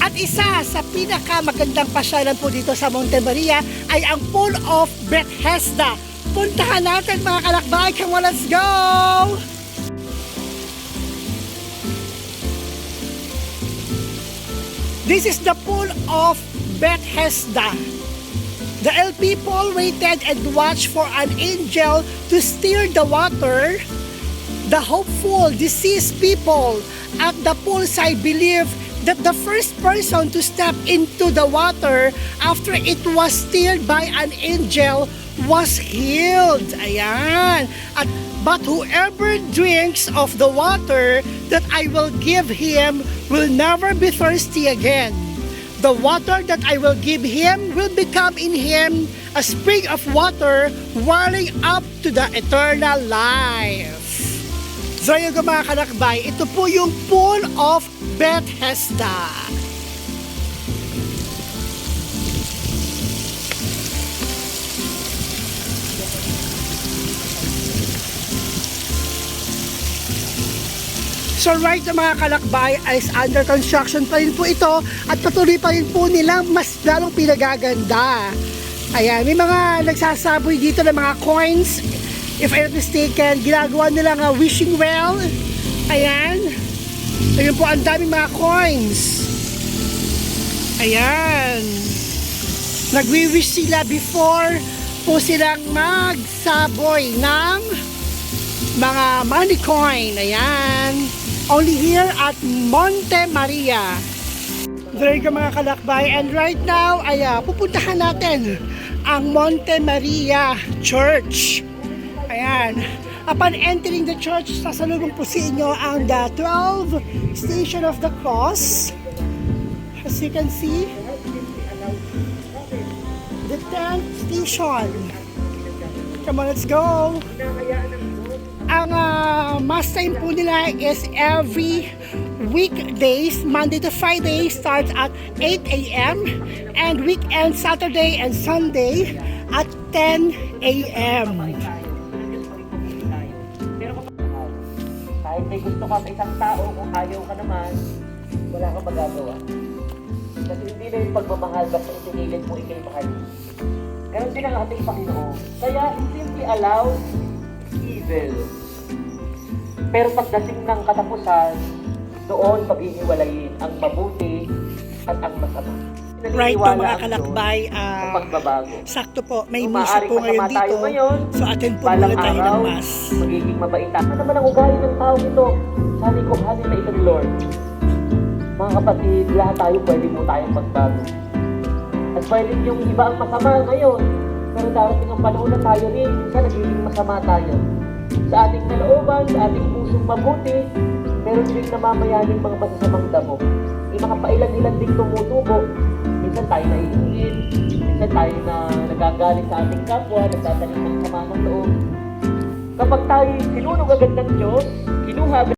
At isa sa pinakamagandang pasyalan po dito sa Monte Maria ay ang Pool of Bethesda. Puntahan natin mga kalakbay. Come on, let's go! This is the Pool of Bethesda. The El people waited and watched for an angel to stir the water. The hopeful, deceased people at the poolside believed that the first person to step into the water after it was stirred by an angel was healed. Ayan. But whoever drinks of the water that I will give him will never be thirsty again. The water that I will give him will become in him a spring of water welling up to the eternal life. So yun mga kalakbay, ito po yung Pool of Bethesda. So right na mga kalakbay is under construction pa rin po ito at patuloy pa rin po nilang mas lalong pinagaganda. Ayan, may mga nagsasaboy dito ng mga coins. If I'm not mistaken, ginagawa nilang wishing well. Ayan. Ayun po, ang daming mga coins. Ayan. Nagwi-wish sila before po silang magsaboy ng mga money coin. Ayan. Only here at Monte Maria. There you go mga kalakbay. And right now, ay pupuntahan natin ang Monte Maria Church. Ayan. Upon entering the church, sasalubong po sa inyo ang the 12 Station of the Cross. As you can see, the 10th station. Come on, let's go. Ang mass time po nila is every weekdays, Monday to Friday, starts at 8 a.m. and weekend, Saturday and Sunday at 10 a.m. Kahit may gusto ka sa isang tao, kung ayaw ka naman, wala kang magagawa. Kasi hindi na yung pagmamahal basta itinilit mo ikay mahal. Ganon din ang ating Panginoon. Kaya, He simply allows evil. Pero pagdating ng katapusan, doon paghihiwalayin ang mabuti at ang masama. Right po mga kalakbay, sakto po, may misa po ngayon dito. So atin po muna tayo ng mas. Magiging mabait. Ano naman ang ugali ng tao ito? Sabi ko, hanin na itong Lord. Mga kapatid, lahat tayo pwede mo tayong magbago. At pwede yung iba ang masama ngayon. Pero darating ang panahon na tayo rin, minsan nagiging masama tayo. Sa ating kalooban, sa ating pusong mabuti, meron din namamayaning mga masasamang damo. Yung mga pailan-ilan din tumutubo. Minsan tayo naiingin, minsan tayo na nagagalit sa ating kapwa, nagtatanim ng sama ng loob. Kapag tayo sinunog agad ng Diyos, kinuha agad